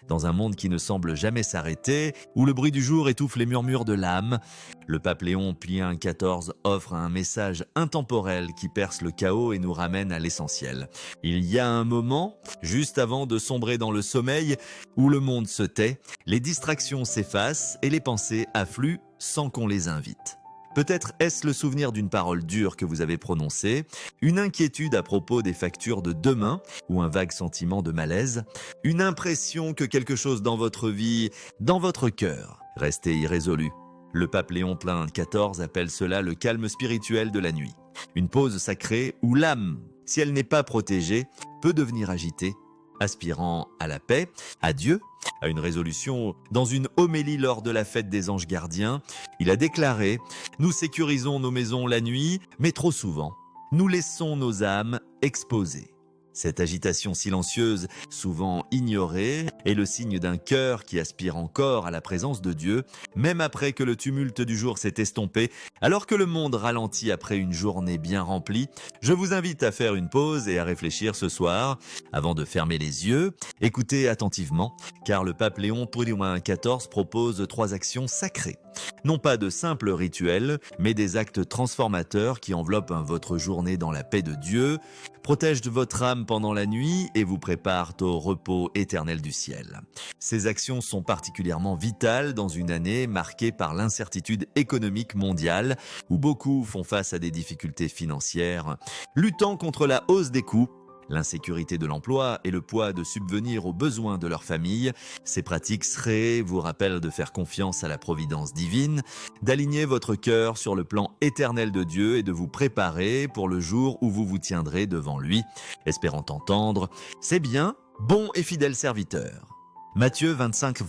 Dans un monde qui ne semble jamais s'arrêter, où le bruit du jour étouffe les murmures de l'âme, le pape Léon XIV offre un message intemporel qui perce le chaos et nous ramène à l'essentiel. Il y a un moment, juste avant de sombrer dans le sommeil, où le monde se tait, les distractions s'effacent et les pensées affluent sans qu'on les invite. Peut-être est-ce le souvenir d'une parole dure que vous avez prononcée, une inquiétude à propos des factures de demain ou un vague sentiment de malaise, une impression que quelque chose dans votre vie, dans votre cœur, restait irrésolu. Le pape Léon XIV appelle cela le calme spirituel de la nuit. Une pause sacrée où l'âme, si elle n'est pas protégée, peut devenir agitée, aspirant à la paix, à Dieu, à une résolution. Dans une homélie lors de la fête des anges gardiens, il a déclaré « Nous sécurisons nos maisons la nuit, mais trop souvent, nous laissons nos âmes exposées ». Cette agitation silencieuse, souvent ignorée, est le signe d'un cœur qui aspire encore à la présence de Dieu, même après que le tumulte du jour s'est estompé, alors que le monde ralentit après une journée bien remplie. Je vous invite à faire une pause et à réfléchir ce soir. Avant de fermer les yeux, écoutez attentivement, car le pape Léon XIV propose 3 actions sacrées. Non pas de simples rituels, mais des actes transformateurs qui enveloppent votre journée dans la paix de Dieu, protègent votre âme pendant la nuit et vous préparent au repos éternel du ciel. Ces actions sont particulièrement vitales dans une année marquée par l'incertitude économique mondiale, où beaucoup font face à des difficultés financières, luttant contre la hausse des coûts, l'insécurité de l'emploi et le poids de subvenir aux besoins de leur famille. Ces pratiques seraient vous rappellent de faire confiance à la providence divine, d'aligner votre cœur sur le plan éternel de Dieu et de vous préparer pour le jour où vous vous tiendrez devant lui, espérant entendre « C'est bien, bon et fidèle serviteur ». Matthieu 25.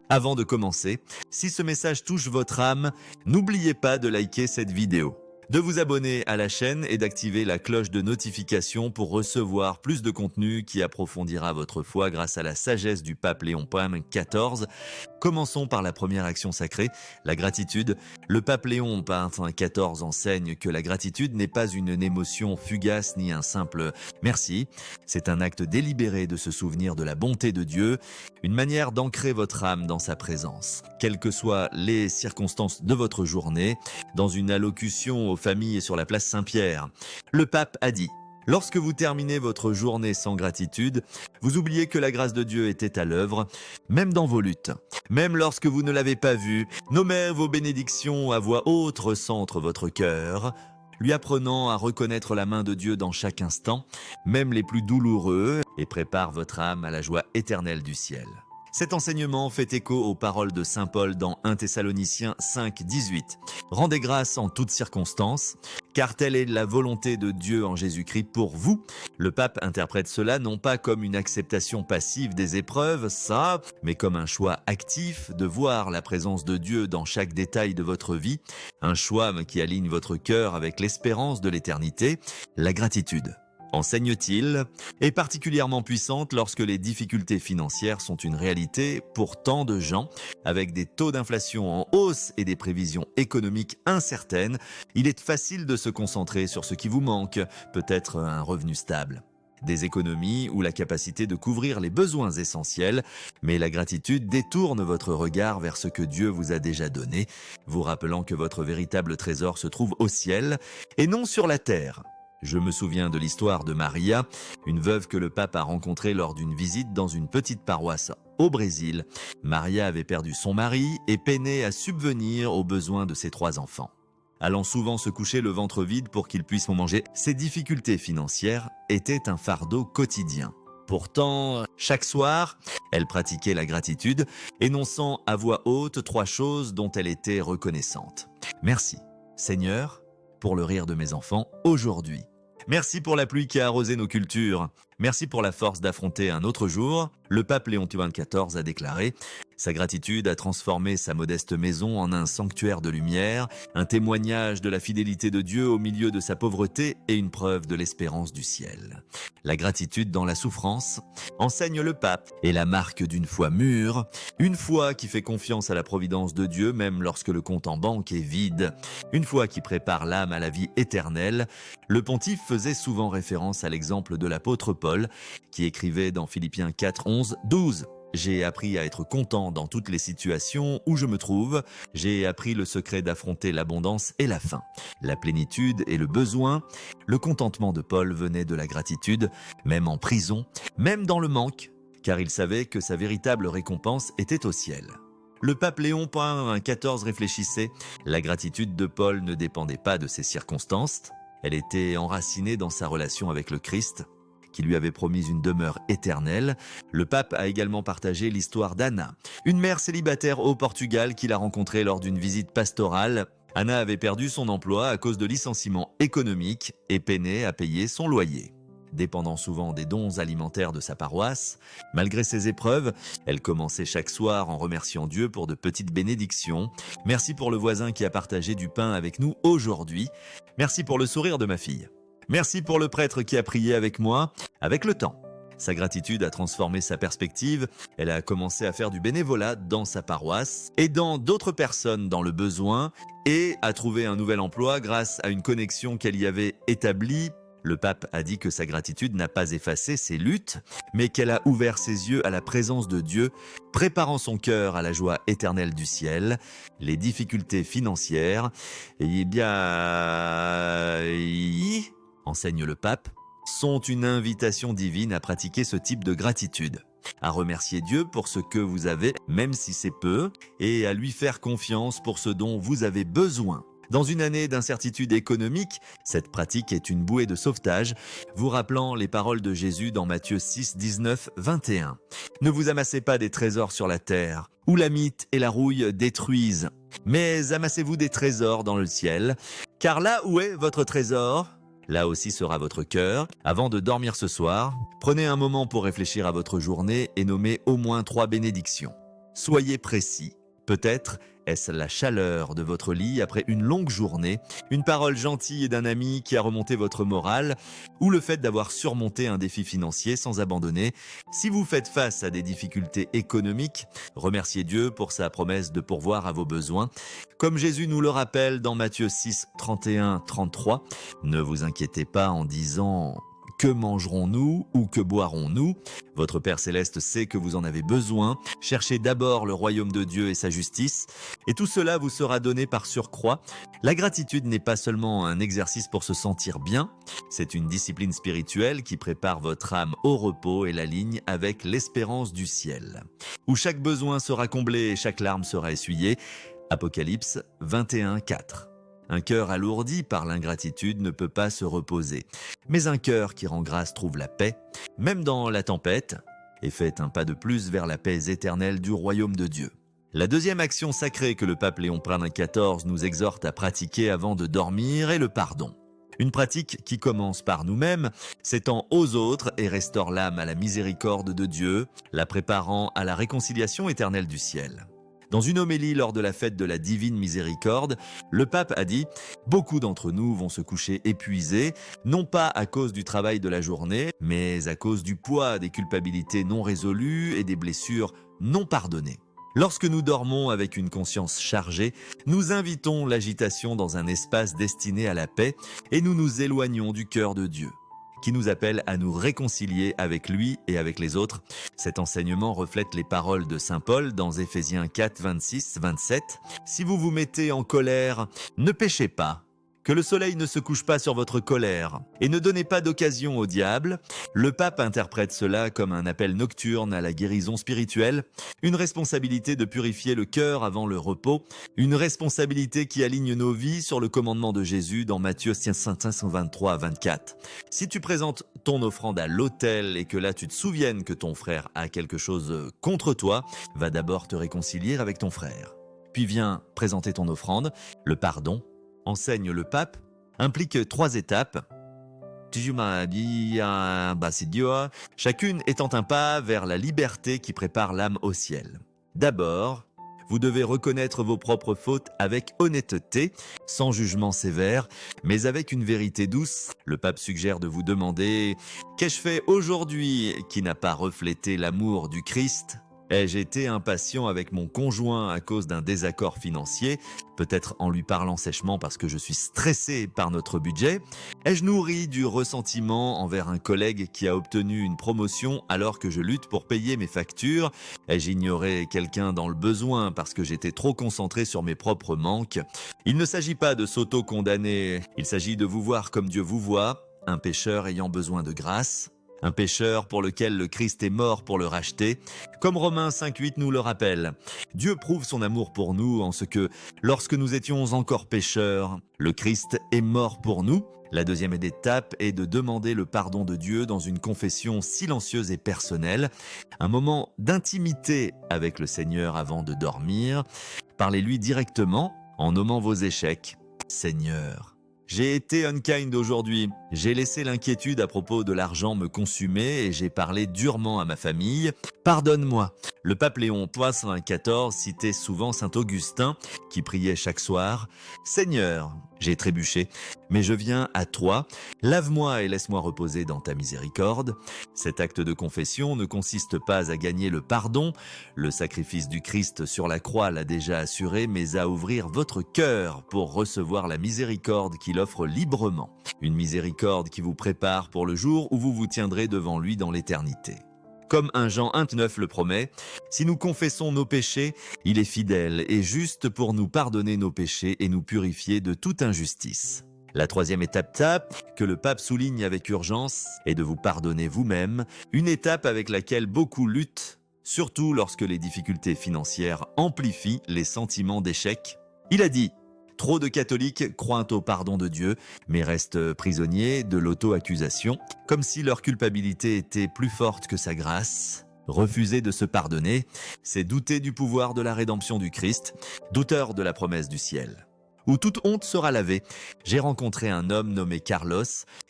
Avant de commencer, si ce message touche votre âme, n'oubliez pas de liker cette vidéo, de vous abonner à la chaîne et d'activer la cloche de notification pour recevoir plus de contenu qui approfondira votre foi grâce à la sagesse du pape Léon XIV. Commençons par la première action sacrée, la gratitude. Le pape Léon XIV enseigne que la gratitude n'est pas une émotion fugace ni un simple « merci ». C'est un acte délibéré de se souvenir de la bonté de Dieu, une manière d'ancrer votre âme dans sa présence. Quelles que soient les circonstances de votre journée, dans une allocution aux familles sur la place Saint-Pierre, le pape a dit « Lorsque vous terminez votre journée sans gratitude, vous oubliez que la grâce de Dieu était à l'œuvre, même dans vos luttes. Même lorsque vous ne l'avez pas vu, nommer vos bénédictions à voix haute recentrent votre cœur, lui apprenant à reconnaître la main de Dieu dans chaque instant, même les plus douloureux, et prépare votre âme à la joie éternelle du ciel. » Cet enseignement fait écho aux paroles de saint Paul dans 1 Thessaloniciens 5, 18. « Rendez grâce en toutes circonstances, car telle est la volonté de Dieu en Jésus-Christ pour vous. » Le pape interprète cela non pas comme une acceptation passive des épreuves, ça, mais comme un choix actif de voir la présence de Dieu dans chaque détail de votre vie, un choix qui aligne votre cœur avec l'espérance de l'éternité, la gratitude. Enseigne-t-il, est particulièrement puissante lorsque les difficultés financières sont une réalité pour tant de gens. Avec des taux d'inflation en hausse et des prévisions économiques incertaines, il est facile de se concentrer sur ce qui vous manque, peut-être un revenu stable, des économies ou la capacité de couvrir les besoins essentiels, mais la gratitude détourne votre regard vers ce que Dieu vous a déjà donné, vous rappelant que votre véritable trésor se trouve au ciel et non sur la terre. Je me souviens de l'histoire de Maria, une veuve que le pape a rencontrée lors d'une visite dans une petite paroisse au Brésil. Maria avait perdu son mari et peinait à subvenir aux besoins de ses 3 enfants. Allant souvent se coucher le ventre vide pour qu'ils puissent manger, ses difficultés financières étaient un fardeau quotidien. Pourtant, chaque soir, elle pratiquait la gratitude, énonçant à voix haute 3 choses dont elle était reconnaissante. « Merci, Seigneur, pour le rire de mes enfants aujourd'hui. Merci pour la pluie qui a arrosé nos cultures. Merci pour la force d'affronter un autre jour. » Le pape Léon XIV a déclaré « Sa gratitude a transformé sa modeste maison en un sanctuaire de lumière, un témoignage de la fidélité de Dieu au milieu de sa pauvreté et une preuve de l'espérance du ciel. » La gratitude dans la souffrance, enseigne le pape, est la marque d'une foi mûre, une foi qui fait confiance à la providence de Dieu même lorsque le compte en banque est vide, une foi qui prépare l'âme à la vie éternelle. Le pontife faisait souvent référence à l'exemple de l'apôtre Paul, qui écrivait dans Philippiens 4, 11, 12. J'ai appris à être content dans toutes les situations où je me trouve. J'ai appris le secret d'affronter l'abondance et la faim, la plénitude et le besoin. Le contentement de Paul venait de la gratitude, même en prison, même dans le manque, car il savait que sa véritable récompense était au ciel. Le pape Léon XIV réfléchissait. La gratitude de Paul ne dépendait pas de ses circonstances. Elle était enracinée dans sa relation avec le Christ, qui lui avait promis une demeure éternelle. Le pape a également partagé l'histoire d'Anna, une mère célibataire au Portugal qu'il a rencontrée lors d'une visite pastorale. Anna avait perdu son emploi à cause de licenciements économiques et peinait à payer son loyer. Dépendant souvent des dons alimentaires de sa paroisse, malgré ces épreuves, elle commençait chaque soir en remerciant Dieu pour de petites bénédictions. Merci pour le voisin qui a partagé du pain avec nous aujourd'hui. Merci pour le sourire de ma fille. Merci pour le prêtre qui a prié avec moi, avec le temps. Sa gratitude a transformé sa perspective. Elle a commencé à faire du bénévolat dans sa paroisse, aidant d'autres personnes dans le besoin et a trouvé un nouvel emploi grâce à une connexion qu'elle y avait établie. Le pape a dit que sa gratitude n'a pas effacé ses luttes, mais qu'elle a ouvert ses yeux à la présence de Dieu, préparant son cœur à la joie éternelle du ciel. Les difficultés financières, enseigne le pape, sont une invitation divine à pratiquer ce type de gratitude, à remercier Dieu pour ce que vous avez, même si c'est peu, et à lui faire confiance pour ce dont vous avez besoin. Dans une année d'incertitude économique, cette pratique est une bouée de sauvetage, vous rappelant les paroles de Jésus dans Matthieu 6, 19, 21. Ne vous amassez pas des trésors sur la terre, où la mite et la rouille détruisent, mais amassez-vous des trésors dans le ciel, car là où est votre trésor, là aussi sera votre cœur. Avant de dormir ce soir, prenez un moment pour réfléchir à votre journée et nommez au moins 3 bénédictions. Soyez précis. Peut-être est-ce la chaleur de votre lit après une longue journée, une parole gentille d'un ami qui a remonté votre morale, ou le fait d'avoir surmonté un défi financier sans abandonner. Si vous faites face à des difficultés économiques, remerciez Dieu pour sa promesse de pourvoir à vos besoins. Comme Jésus nous le rappelle dans Matthieu 6, 31, 33, ne vous inquiétez pas en disant « Que mangerons-nous ou que boirons-nous » Votre Père Céleste sait que vous en avez besoin. Cherchez d'abord le royaume de Dieu et sa justice, et tout cela vous sera donné par surcroît. La gratitude n'est pas seulement un exercice pour se sentir bien, c'est une discipline spirituelle qui prépare votre âme au repos et l'aligne avec l'espérance du ciel, où chaque besoin sera comblé et chaque larme sera essuyée. Apocalypse 21, 4. Un cœur alourdi par l'ingratitude ne peut pas se reposer. Mais un cœur qui rend grâce trouve la paix, même dans la tempête, et fait un pas de plus vers la paix éternelle du royaume de Dieu. La deuxième action sacrée que le pape Léon XIV nous exhorte à pratiquer avant de dormir est le pardon. Une pratique qui commence par nous-mêmes, s'étend aux autres et restaure l'âme à la miséricorde de Dieu, la préparant à la réconciliation éternelle du ciel. Dans une homélie lors de la fête de la Divine Miséricorde, le pape a dit « Beaucoup d'entre nous vont se coucher épuisés, non pas à cause du travail de la journée, mais à cause du poids des culpabilités non résolues et des blessures non pardonnées. » Lorsque nous dormons avec une conscience chargée, nous invitons l'agitation dans un espace destiné à la paix et nous nous éloignons du cœur de Dieu, qui nous appelle à nous réconcilier avec lui et avec les autres. Cet enseignement reflète les paroles de saint Paul dans Éphésiens 4, 26, 27. « Si vous vous mettez en colère, ne péchez pas. Que le soleil ne se couche pas sur votre colère et ne donnez pas d'occasion au diable. » Le pape interprète cela comme un appel nocturne à la guérison spirituelle, une responsabilité de purifier le cœur avant le repos, une responsabilité qui aligne nos vies sur le commandement de Jésus dans Matthieu 523 à 24. Si tu présentes ton offrande à l'autel et que là tu te souviennes que ton frère a quelque chose contre toi, va d'abord te réconcilier avec ton frère. Puis viens présenter ton offrande, le pardon, enseigne le pape, implique 3 étapes. Chacune étant un pas vers la liberté qui prépare l'âme au ciel. D'abord, vous devez reconnaître vos propres fautes avec honnêteté, sans jugement sévère, mais avec une vérité douce. Le pape suggère de vous demander « Qu'ai-je fait aujourd'hui qui n'a pas reflété l'amour du Christ ?» Ai-je été impatient avec mon conjoint à cause d'un désaccord financier, peut-être en lui parlant sèchement parce que je suis stressé par notre budget? Ai-je nourri du ressentiment envers un collègue qui a obtenu une promotion alors que je lutte pour payer mes factures? Ai-je ignoré quelqu'un dans le besoin parce que j'étais trop concentré sur mes propres manques? Il ne s'agit pas de s'auto-condamner, il s'agit de vous voir comme Dieu vous voit, un pécheur ayant besoin de grâce. Un pécheur pour lequel le Christ est mort pour le racheter. Comme Romains 5,8 nous le rappelle, Dieu prouve son amour pour nous en ce que, lorsque nous étions encore pécheurs, le Christ est mort pour nous. La deuxième étape est de demander le pardon de Dieu dans une confession silencieuse et personnelle, un moment d'intimité avec le Seigneur avant de dormir. Parlez-lui directement en nommant vos échecs. Seigneur, j'ai été unkind aujourd'hui. J'ai laissé l'inquiétude à propos de l'argent me consumer et j'ai parlé durement à ma famille. Pardonne-moi. Le pape Léon XIV citait souvent saint Augustin qui priait chaque soir. Seigneur, j'ai trébuché, mais je viens à toi. Lave-moi et laisse-moi reposer dans ta miséricorde. Cet acte de confession ne consiste pas à gagner le pardon. Le sacrifice du Christ sur la croix l'a déjà assuré, mais à ouvrir votre cœur pour recevoir la miséricorde qu'il offre librement. Une miséricorde qui vous prépare pour le jour où vous vous tiendrez devant lui dans l'éternité. Comme 1 Jean 1,9 le promet, si nous confessons nos péchés, il est fidèle et juste pour nous pardonner nos péchés et nous purifier de toute injustice. La troisième étape que le pape souligne avec urgence est de vous pardonner vous-même, une étape avec laquelle beaucoup luttent, surtout lorsque les difficultés financières amplifient les sentiments d'échec. Il a dit: trop de catholiques croient au pardon de Dieu, mais restent prisonniers de l'auto-accusation, comme si leur culpabilité était plus forte que sa grâce. Refuser de se pardonner, c'est douter du pouvoir de la rédemption du Christ, douteur de la promesse du ciel. Où toute honte sera lavée. J'ai rencontré un homme nommé Carlos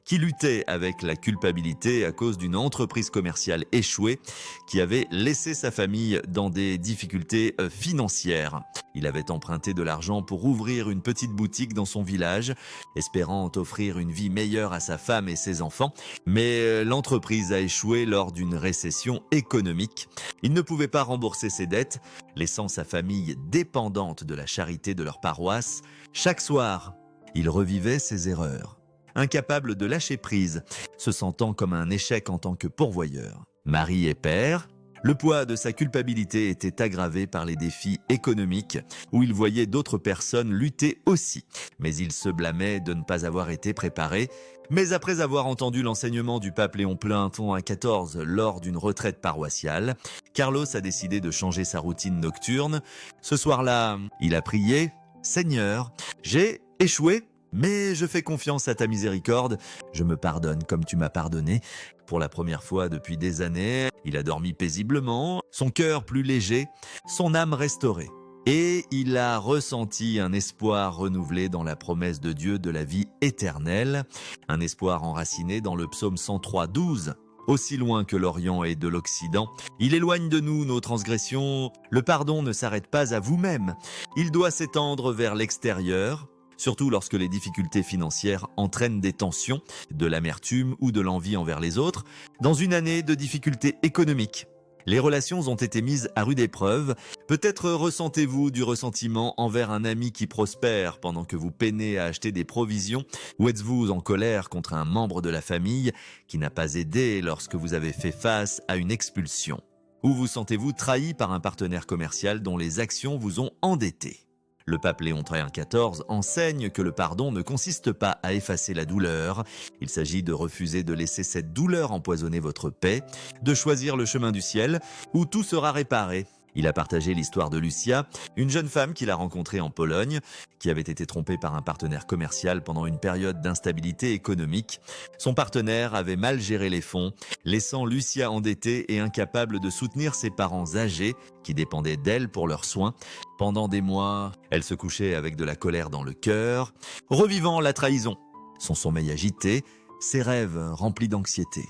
qui luttait avec la culpabilité à cause d'une entreprise commerciale échouée qui avait laissé sa famille dans des difficultés financières. Il avait emprunté de l'argent pour ouvrir une petite boutique dans son village, espérant offrir une vie meilleure à sa femme et ses enfants, mais l'entreprise a échoué lors d'une récession économique. Il ne pouvait pas rembourser ses dettes, laissant sa famille dépendante de la charité de leur paroisse. Chaque soir, il revivait ses erreurs, incapable de lâcher prise, se sentant comme un échec en tant que pourvoyeur. Mari et père, le poids de sa culpabilité était aggravé par les défis économiques où il voyait d'autres personnes lutter aussi. Mais il se blâmait de ne pas avoir été préparé. Mais après avoir entendu l'enseignement du pape Léon XIV lors d'une retraite paroissiale, Carlos a décidé de changer sa routine nocturne. Ce soir-là, il a prié: « Seigneur, j'ai échoué, mais je fais confiance à ta miséricorde. Je me pardonne comme tu m'as pardonné. » Pour la première fois depuis des années, il a dormi paisiblement, son cœur plus léger, son âme restaurée. Et il a ressenti un espoir renouvelé dans la promesse de Dieu de la vie éternelle, un espoir enraciné dans le psaume 103:12. Aussi loin que l'Orient est de l'Occident, il éloigne de nous nos transgressions. Le pardon ne s'arrête pas à vous-même, il doit s'étendre vers l'extérieur, surtout lorsque les difficultés financières entraînent des tensions, de l'amertume ou de l'envie envers les autres, dans une année de difficultés économiques. Les relations ont été mises à rude épreuve. Peut-être ressentez-vous du ressentiment envers un ami qui prospère pendant que vous peinez à acheter des provisions, ou êtes-vous en colère contre un membre de la famille qui n'a pas aidé lorsque vous avez fait face à une expulsion? Ou vous sentez-vous trahi par un partenaire commercial dont les actions vous ont endetté? Le pape Léon XIV enseigne que le pardon ne consiste pas à effacer la douleur. Il s'agit de refuser de laisser cette douleur empoisonner votre paix, de choisir le chemin du ciel où tout sera réparé. Il a partagé l'histoire de Lucia, une jeune femme qu'il a rencontrée en Pologne, qui avait été trompée par un partenaire commercial pendant une période d'instabilité économique. Son partenaire avait mal géré les fonds, laissant Lucia endettée et incapable de soutenir ses parents âgés, qui dépendaient d'elle pour leurs soins. Pendant des mois, elle se couchait avec de la colère dans le cœur, revivant la trahison, son sommeil agité, ses rêves remplis d'anxiété.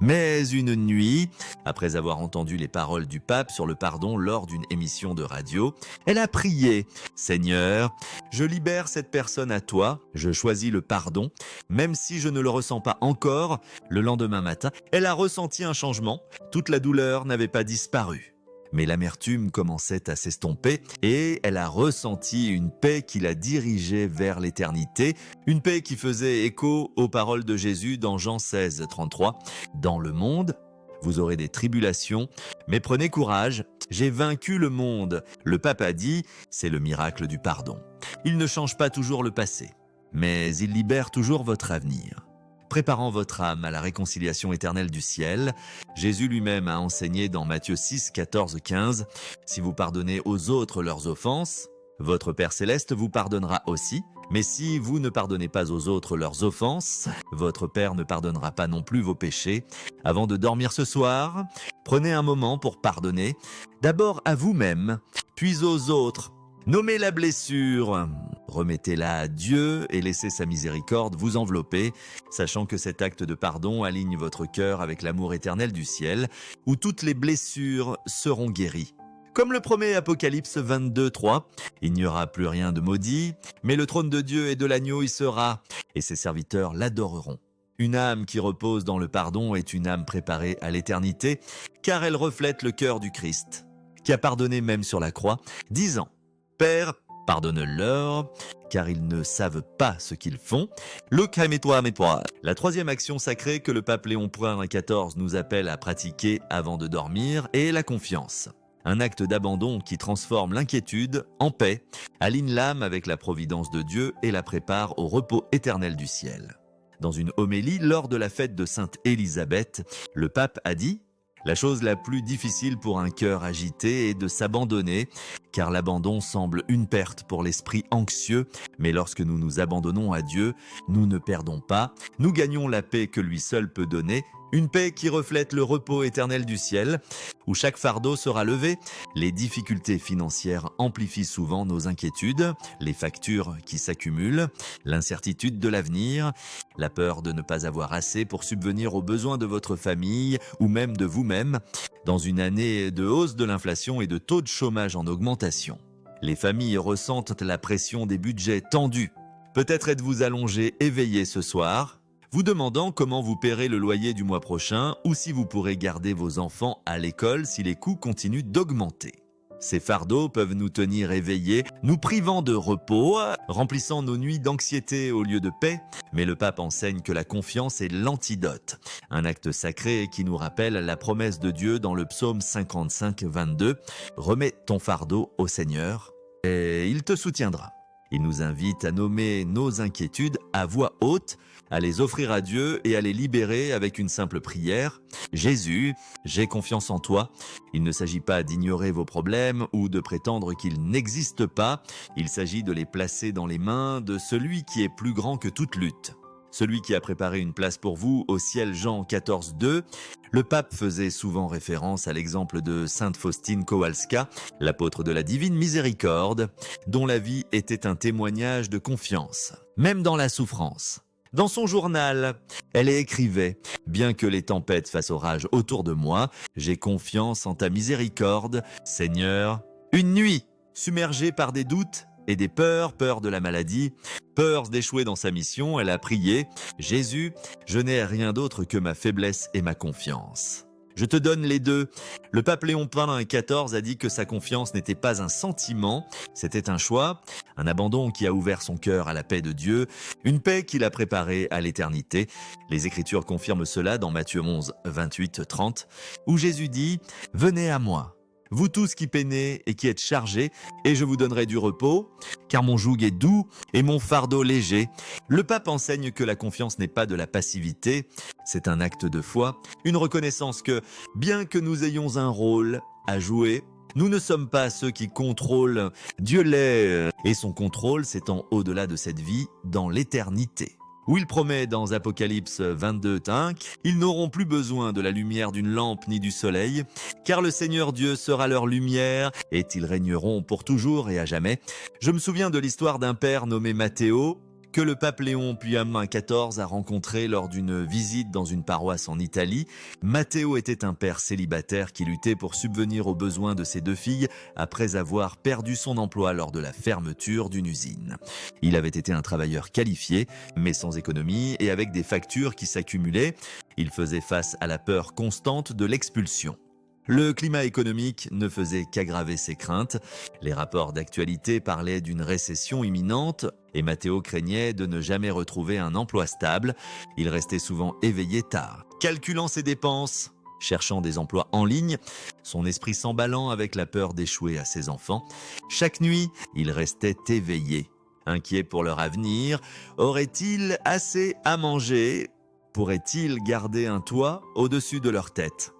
Mais une nuit, après avoir entendu les paroles du pape sur le pardon lors d'une émission de radio, elle a prié: « Seigneur, je libère cette personne à toi, je choisis le pardon, même si je ne le ressens pas encore. » Le lendemain matin, elle a ressenti un changement, toute la douleur n'avait pas disparu. Mais l'amertume commençait à s'estomper et elle a ressenti une paix qui la dirigeait vers l'éternité, une paix qui faisait écho aux paroles de Jésus dans Jean 16, 33. « Dans le monde, vous aurez des tribulations, mais prenez courage, j'ai vaincu le monde. » Le pape a dit, c'est le miracle du pardon. Il ne change pas toujours le passé, mais il libère toujours votre avenir. Préparant votre âme à la réconciliation éternelle du ciel, Jésus lui-même a enseigné dans Matthieu 6, 14, 15 « Si vous pardonnez aux autres leurs offenses, votre Père céleste vous pardonnera aussi. Mais si vous ne pardonnez pas aux autres leurs offenses, votre Père ne pardonnera pas non plus vos péchés. Avant de dormir ce soir, prenez un moment pour pardonner, d'abord à vous-même, puis aux autres. Nommez la blessure, remettez-la à Dieu et laissez sa miséricorde vous envelopper, sachant que cet acte de pardon aligne votre cœur avec l'amour éternel du ciel, où toutes les blessures seront guéries. Comme le promet Apocalypse 22, 3, il n'y aura plus rien de maudit, mais le trône de Dieu et de l'agneau y sera, et ses serviteurs l'adoreront. Une âme qui repose dans le pardon est une âme préparée à l'éternité, car elle reflète le cœur du Christ, qui a pardonné même sur la croix, disant « Père, pardonne-leur, car ils ne savent pas ce qu'ils font. » Luc, aimez-toi. La troisième action sacrée que le pape Léon XIV nous appelle à pratiquer avant de dormir est la confiance. Un acte d'abandon qui transforme l'inquiétude en paix, aligne l'âme avec la providence de Dieu et la prépare au repos éternel du ciel. Dans une homélie lors de la fête de Sainte Élisabeth, le pape a dit « La chose la plus difficile pour un cœur agité est de s'abandonner, car l'abandon semble une perte pour l'esprit anxieux, mais lorsque nous nous abandonnons à Dieu, nous ne perdons pas, nous gagnons la paix que lui seul peut donner, une paix qui reflète le repos éternel du ciel, où chaque fardeau sera levé. Les difficultés financières amplifient souvent nos inquiétudes, les factures qui s'accumulent, l'incertitude de l'avenir, la peur de ne pas avoir assez pour subvenir aux besoins de votre famille ou même de vous-même, dans une année de hausse de l'inflation et de taux de chômage en augmentation. Les familles ressentent la pression des budgets tendus. Peut-être êtes-vous allongé éveillé ce soir, vous demandant comment vous paierez le loyer du mois prochain ou si vous pourrez garder vos enfants à l'école si les coûts continuent d'augmenter. Ces fardeaux peuvent nous tenir éveillés, nous privant de repos, remplissant nos nuits d'anxiété au lieu de paix, mais le pape enseigne que la confiance est l'antidote, un acte sacré qui nous rappelle la promesse de Dieu dans le psaume 55, 22 « Remets ton fardeau au Seigneur et il te soutiendra ». Il nous invite à nommer nos inquiétudes à voix haute, à les offrir à Dieu et à les libérer avec une simple prière. « Jésus, j'ai confiance en toi. » Il ne s'agit pas d'ignorer vos problèmes ou de prétendre qu'ils n'existent pas. Il s'agit de les placer dans les mains de celui qui est plus grand que toute lutte. Celui qui a préparé une place pour vous au ciel. Jean 14, 2. Le pape faisait souvent référence à l'exemple de Sainte Faustine Kowalska, l'apôtre de la divine miséricorde, dont la vie était un témoignage de confiance, même dans la souffrance. Dans son journal, elle écrivait « Bien que les tempêtes fassent orage autour de moi, j'ai confiance en ta miséricorde, Seigneur. » Une nuit, submergée par des doutes et des peurs, peur de la maladie, peur d'échouer dans sa mission, elle a prié « Jésus, je n'ai rien d'autre que ma faiblesse et ma confiance. » Je te donne les deux. Le pape Léon XIV a dit que sa confiance n'était pas un sentiment, c'était un choix, un abandon qui a ouvert son cœur à la paix de Dieu, une paix qu'il a préparée à l'éternité. Les Écritures confirment cela dans Matthieu 11, 28, 30, où Jésus dit « Venez à moi, vous tous qui peinez et qui êtes chargés, et je vous donnerai du repos, car mon joug est doux et mon fardeau léger. » Le pape enseigne que la confiance n'est pas de la passivité, c'est un acte de foi, une reconnaissance que, bien que nous ayons un rôle à jouer, nous ne sommes pas ceux qui contrôlent. Dieu l'est, et son contrôle s'étend au-delà de cette vie, dans l'éternité. Où il promet dans Apocalypse 22, 5, « Ils n'auront plus besoin de la lumière d'une lampe ni du soleil, car le Seigneur Dieu sera leur lumière, et ils régneront pour toujours et à jamais. » Je me souviens de l'histoire d'un père nommé Matteo, que le pape Léon XIV a rencontré lors d'une visite dans une paroisse en Italie. Matteo était un père célibataire qui luttait pour subvenir aux besoins de ses deux filles après avoir perdu son emploi lors de la fermeture d'une usine. Il avait été un travailleur qualifié, mais sans économie et avec des factures qui s'accumulaient. Il faisait face à la peur constante de l'expulsion. Le climat économique ne faisait qu'aggraver ses craintes. Les rapports d'actualité parlaient d'une récession imminente et Matteo craignait de ne jamais retrouver un emploi stable. Il restait souvent éveillé tard, calculant ses dépenses, cherchant des emplois en ligne, son esprit s'emballant avec la peur d'échouer à ses enfants. Chaque nuit, il restait éveillé, inquiet pour leur avenir. Aurait-il assez à manger? Pourrait-il garder un toit au-dessus de leur tête?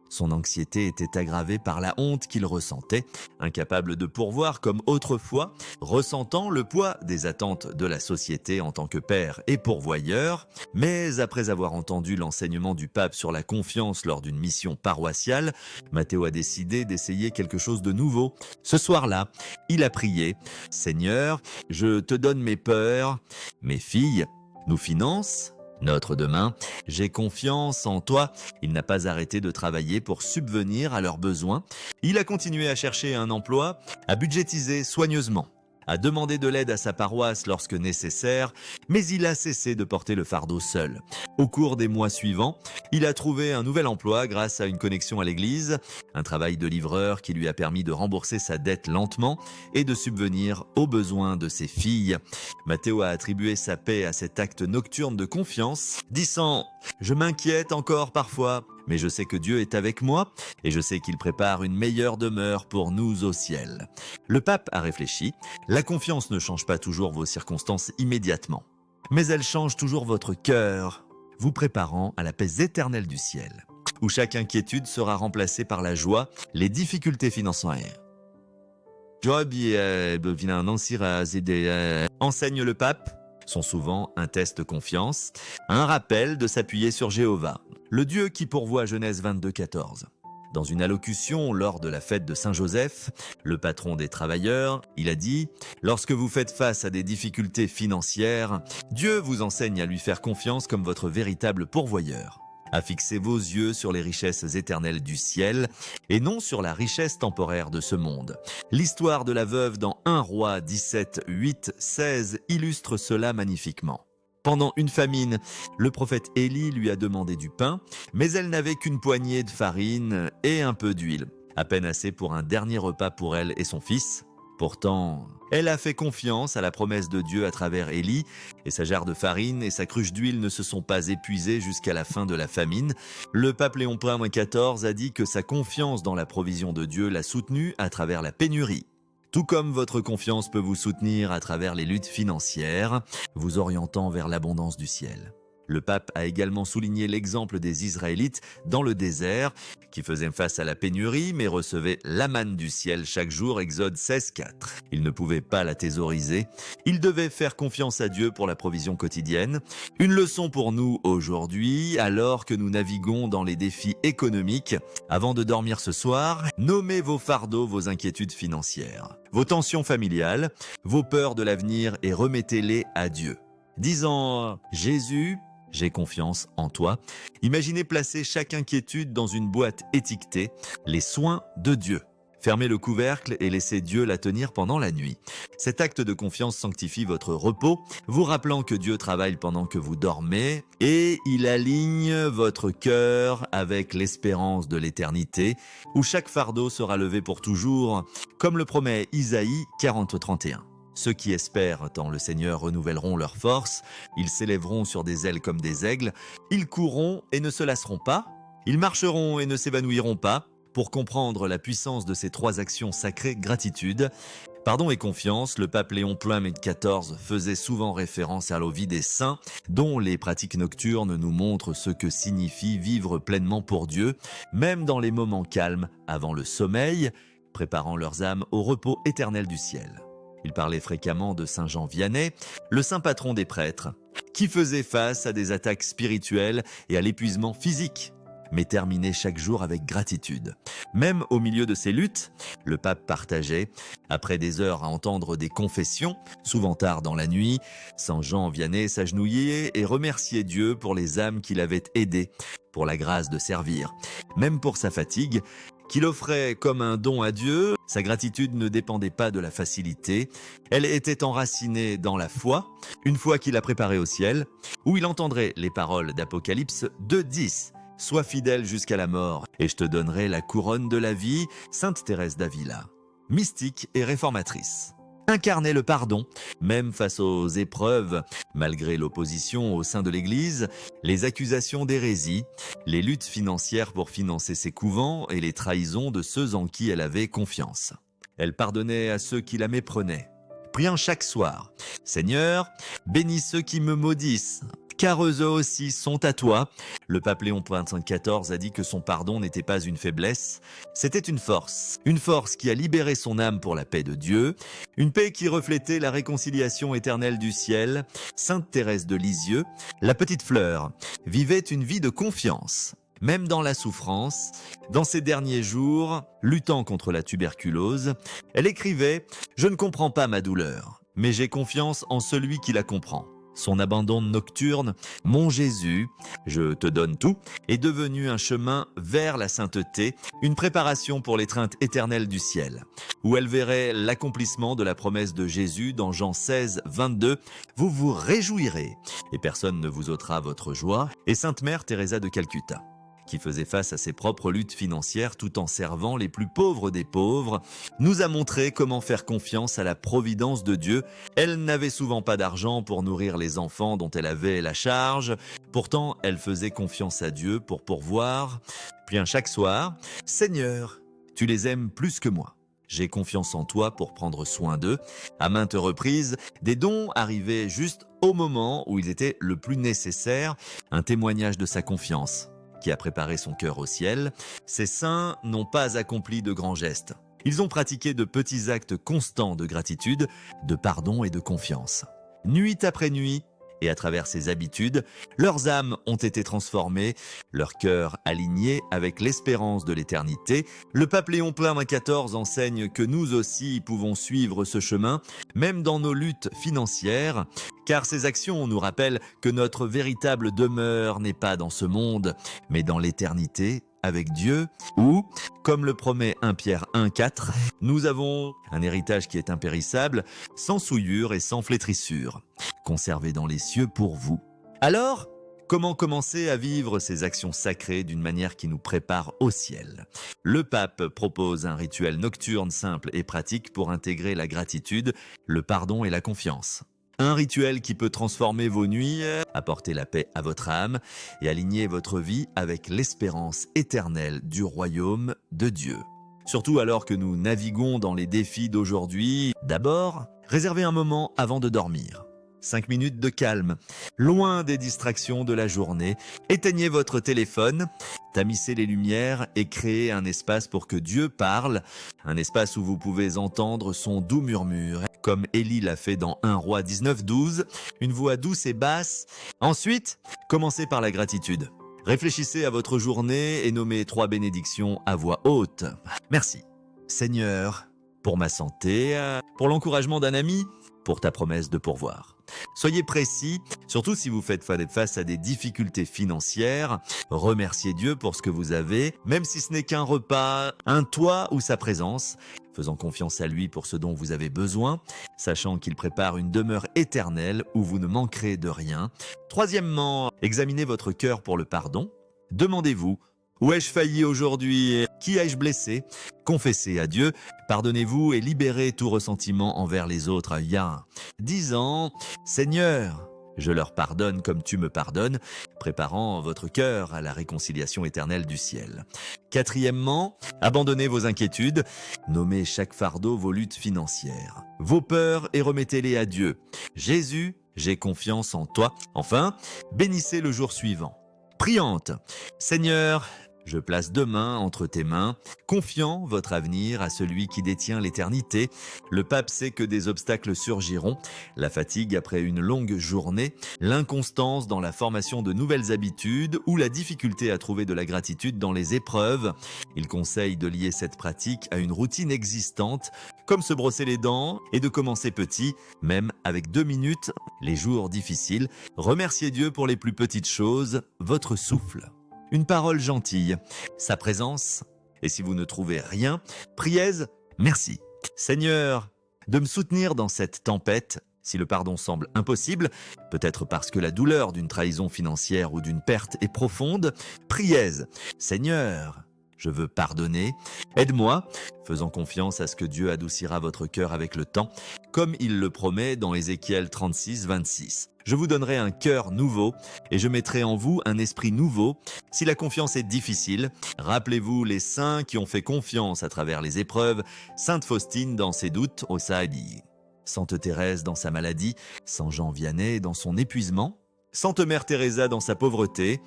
Son anxiété était aggravée par la honte qu'il ressentait, incapable de pourvoir comme autrefois, ressentant le poids des attentes de la société en tant que père et pourvoyeur. Mais après avoir entendu l'enseignement du pape sur la confiance lors d'une mission paroissiale, Matteo a décidé d'essayer quelque chose de nouveau. Ce soir-là, il a prié « Seigneur, je te donne mes peurs, mes filles nous financent, notre demain, j'ai confiance en toi. » Il n'a pas arrêté de travailler pour subvenir à leurs besoins. Il a continué à chercher un emploi, à budgétiser soigneusement, à demander de l'aide à sa paroisse lorsque nécessaire, mais il a cessé de porter le fardeau seul. Au cours des mois suivants, il a trouvé un nouvel emploi grâce à une connexion à l'église, un travail de livreur qui lui a permis de rembourser sa dette lentement et de subvenir aux besoins de ses filles. Matteo a attribué sa paix à cet acte nocturne de confiance, disant « Je m'inquiète encore parfois, mais je sais que Dieu est avec moi et je sais qu'il prépare une meilleure demeure pour nous au ciel. » Le pape a réfléchi. La confiance ne change pas toujours vos circonstances immédiatement, mais elle change toujours votre cœur, vous préparant à la paix éternelle du ciel, où chaque inquiétude sera remplacée par la joie, les difficultés financières. Enseigne le pape sont souvent un test de confiance, un rappel de s'appuyer sur Jéhovah, le Dieu qui pourvoit. Genèse 22:14. Dans une allocution lors de la fête de Saint-Joseph, le patron des travailleurs, il a dit « Lorsque vous faites face à des difficultés financières, Dieu vous enseigne à lui faire confiance comme votre véritable pourvoyeur, à fixer vos yeux sur les richesses éternelles du ciel et non sur la richesse temporaire de ce monde. » L'histoire de la veuve dans 1 Roi 17, 8, 16 illustre cela magnifiquement. Pendant une famine, le prophète Élie lui a demandé du pain, mais elle n'avait qu'une poignée de farine et un peu d'huile, à peine assez pour un dernier repas pour elle et son fils. Pourtant, elle a fait confiance à la promesse de Dieu à travers Élie, et sa jarre de farine et sa cruche d'huile ne se sont pas épuisées jusqu'à la fin de la famine. Le pape Léon XIV a dit que sa confiance dans la provision de Dieu l'a soutenu à travers la pénurie. Tout comme votre confiance peut vous soutenir à travers les luttes financières, vous orientant vers l'abondance du ciel. Le pape a également souligné l'exemple des Israélites dans le désert, qui faisaient face à la pénurie mais recevaient la manne du ciel chaque jour, Exode 16:4. Ils ne pouvaient pas la thésauriser, ils devaient faire confiance à Dieu pour la provision quotidienne. Une leçon pour nous aujourd'hui, alors que nous naviguons dans les défis économiques. Avant de dormir ce soir, nommez vos fardeaux, vos inquiétudes financières, vos tensions familiales, vos peurs de l'avenir et remettez-les à Dieu. Disant « Jésus, j'ai confiance en toi ». Imaginez placer chaque inquiétude dans une boîte étiquetée « Les soins de Dieu ». Fermez le couvercle et laissez Dieu la tenir pendant la nuit. Cet acte de confiance sanctifie votre repos, vous rappelant que Dieu travaille pendant que vous dormez et il aligne votre cœur avec l'espérance de l'éternité, où chaque fardeau sera levé pour toujours, comme le promet Isaïe 40:31. Ceux qui espèrent en le Seigneur renouvelleront leurs forces, ils s'élèveront sur des ailes comme des aigles, ils courront et ne se lasseront pas, ils marcheront et ne s'évanouiront pas. Pour comprendre la puissance de ces 3 actions sacrées, gratitude, pardon et confiance, le pape Léon XIV faisait souvent référence à la vie des saints, dont les pratiques nocturnes nous montrent ce que signifie vivre pleinement pour Dieu, même dans les moments calmes avant le sommeil, préparant leurs âmes au repos éternel du ciel. Il parlait fréquemment de Saint Jean Vianney, le saint patron des prêtres, qui faisait face à des attaques spirituelles et à l'épuisement physique, mais terminait chaque jour avec gratitude. Même au milieu de ces luttes, le pape partageait, après des heures à entendre des confessions, souvent tard dans la nuit, Saint Jean Vianney s'agenouillait et remerciait Dieu pour les âmes qu'il avait aidées, pour la grâce de servir, même pour sa fatigue, qu'il offrait comme un don à Dieu. Sa gratitude ne dépendait pas de la facilité, elle était enracinée dans la foi, une foi qu'il a préparée au ciel, où il entendrait les paroles d'Apocalypse 2:10. Sois fidèle jusqu'à la mort, et je te donnerai la couronne de la vie. Sainte Thérèse d'Avila. Mystique et réformatrice. Incarner le pardon, même face aux épreuves, malgré l'opposition au sein de l'Église, les accusations d'hérésie, les luttes financières pour financer ses couvents et les trahisons de ceux en qui elle avait confiance. Elle pardonnait à ceux qui la méprenaient. Priant chaque soir, « Seigneur, bénis ceux qui me maudissent, car eux aussi sont à toi. » Le pape Léon XIV a dit que son pardon n'était pas une faiblesse, c'était une force qui a libéré son âme pour la paix de Dieu, une paix qui reflétait la réconciliation éternelle du ciel. Sainte Thérèse de Lisieux, la petite fleur, vivait une vie de confiance. Même dans la souffrance, dans ses derniers jours, luttant contre la tuberculose, elle écrivait « Je ne comprends pas ma douleur, mais j'ai confiance en celui qui la comprend ». Son abandon nocturne, « Mon Jésus, je te donne tout », est devenu un chemin vers la sainteté, une préparation pour l'étreinte éternelle du ciel, où elle verrait l'accomplissement de la promesse de Jésus dans Jean 16, 22, « Vous vous réjouirez, et personne ne vous ôtera votre joie », et Sainte Mère Teresa de Calcutta, qui faisait face à ses propres luttes financières tout en servant les plus pauvres des pauvres, nous a montré comment faire confiance à la providence de Dieu. Elle n'avait souvent pas d'argent pour nourrir les enfants dont elle avait la charge. Pourtant, elle faisait confiance à Dieu pour pourvoir. Puis chaque soir, « Seigneur, tu les aimes plus que moi. J'ai confiance en toi pour prendre soin d'eux. » À maintes reprises, des dons arrivaient juste au moment où ils étaient le plus nécessaires, un témoignage de sa confiance qui a préparé son cœur au ciel. Ces saints n'ont pas accompli de grands gestes. Ils ont pratiqué de petits actes constants de gratitude, de pardon et de confiance. Nuit après nuit, et à travers ces habitudes, leurs âmes ont été transformées, leur cœur aligné avec l'espérance de l'éternité. Le pape Léon XIV enseigne que nous aussi pouvons suivre ce chemin, même dans nos luttes financières, car ces actions nous rappellent que notre véritable demeure n'est pas dans ce monde, mais dans l'éternité, avec Dieu, où, comme le promet 1 Pierre 1,4, nous avons un héritage qui est impérissable, sans souillure et sans flétrissure, conservé dans les cieux pour vous. Alors, comment commencer à vivre ces actions sacrées d'une manière qui nous prépare au ciel? Le pape propose un rituel nocturne simple et pratique pour intégrer la gratitude, le pardon et la confiance. Un rituel qui peut transformer vos nuits, apporter la paix à votre âme et aligner votre vie avec l'espérance éternelle du royaume de Dieu. Surtout alors que nous naviguons dans les défis d'aujourd'hui, d'abord, réservez un moment avant de dormir. 5 minutes de calme, loin des distractions de la journée. Éteignez votre téléphone, tamissez les lumières et créez un espace pour que Dieu parle, un espace où vous pouvez entendre son doux murmure, comme Élie l'a fait dans 1 Roi 19-12, une voix douce et basse. Ensuite, commencez par la gratitude. Réfléchissez à votre journée et nommez 3 bénédictions à voix haute. Merci, Seigneur, pour ma santé, pour l'encouragement d'un ami, pour ta promesse de pourvoir. Soyez précis, surtout si vous faites face à des difficultés financières. Remerciez Dieu pour ce que vous avez, même si ce n'est qu'un repas, un toit ou sa présence, faisant confiance à lui pour ce dont vous avez besoin, sachant qu'il prépare une demeure éternelle où vous ne manquerez de rien. Troisièmement, examinez votre cœur pour le pardon. Demandez-vous: où ai-je failli aujourd'hui? Qui ai-je blessé? Confessez à Dieu, pardonnez-vous et libérez tout ressentiment envers les autres. Disant: Seigneur, je leur pardonne comme tu me pardonnes, préparant votre cœur à la réconciliation éternelle du ciel. Quatrièmement, abandonnez vos inquiétudes, nommez chaque fardeau vos luttes financières, vos peurs et remettez-les à Dieu. Jésus, j'ai confiance en toi. Enfin, bénissez le jour suivant. Priante: Seigneur, je place demain entre tes mains, confiant votre avenir à celui qui détient l'éternité. Le pape sait que des obstacles surgiront, la fatigue après une longue journée, l'inconstance dans la formation de nouvelles habitudes ou la difficulté à trouver de la gratitude dans les épreuves. Il conseille de lier cette pratique à une routine existante, comme se brosser les dents, et de commencer petit, même avec 2 minutes, les jours difficiles. Remerciez Dieu pour les plus petites choses, votre souffle. Une parole gentille, sa présence, et si vous ne trouvez rien, priez: merci, Seigneur, de me soutenir dans cette tempête. Si le pardon semble impossible, peut-être parce que la douleur d'une trahison financière ou d'une perte est profonde, priez. Seigneur, je veux pardonner. Aide-moi, faisant confiance à ce que Dieu adoucira votre cœur avec le temps, comme il le promet dans Ézéchiel 36, 26. Je vous donnerai un cœur nouveau et je mettrai en vous un esprit nouveau. Si la confiance est difficile, rappelez-vous les saints qui ont fait confiance à travers les épreuves, Sainte Faustine dans ses doutes au Saadi, Sainte Thérèse dans sa maladie, Saint Jean Vianney dans son épuisement, Sainte Mère Teresa dans sa pauvreté,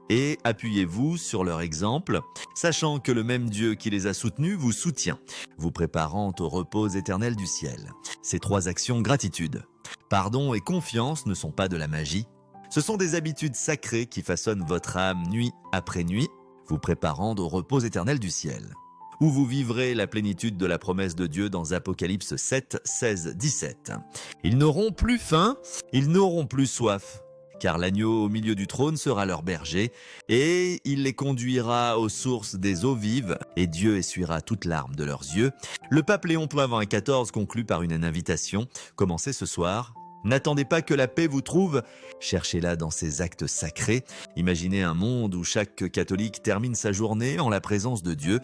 et appuyez-vous sur leur exemple, sachant que le même Dieu qui les a soutenus vous soutient, vous préparant au repos éternel du ciel. Ces 3 actions, gratitude, pardon et confiance, ne sont pas de la magie. Ce sont des habitudes sacrées qui façonnent votre âme nuit après nuit, vous préparant au repos éternel du ciel, où vous vivrez la plénitude de la promesse de Dieu dans Apocalypse 7, 16, 17. Ils n'auront plus faim, ils n'auront plus soif, car l'agneau au milieu du trône sera leur berger, et il les conduira aux sources des eaux vives, et Dieu essuiera toute larme de leurs yeux. Le pape Léon XIV conclut par une invitation. Commencez ce soir. N'attendez pas que la paix vous trouve, cherchez-la dans ces actes sacrés. Imaginez un monde où chaque catholique termine sa journée en la présence de Dieu,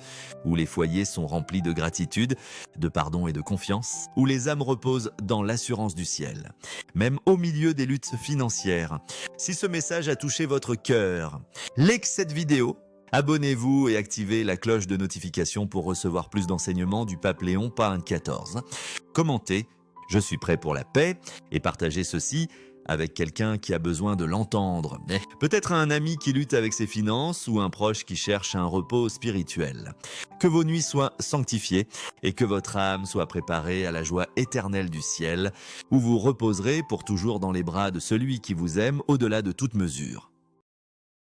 où les foyers sont remplis de gratitude, de pardon et de confiance, où les âmes reposent dans l'assurance du ciel, même au milieu des luttes financières. Si ce message a touché votre cœur, likez cette vidéo, abonnez-vous et activez la cloche de notification pour recevoir plus d'enseignements du pape Léon XIV. Commentez. Je suis prêt pour la paix et partagez ceci avec quelqu'un qui a besoin de l'entendre. Peut-être un ami qui lutte avec ses finances ou un proche qui cherche un repos spirituel. Que vos nuits soient sanctifiées et que votre âme soit préparée à la joie éternelle du ciel, où vous reposerez pour toujours dans les bras de celui qui vous aime au-delà de toute mesure.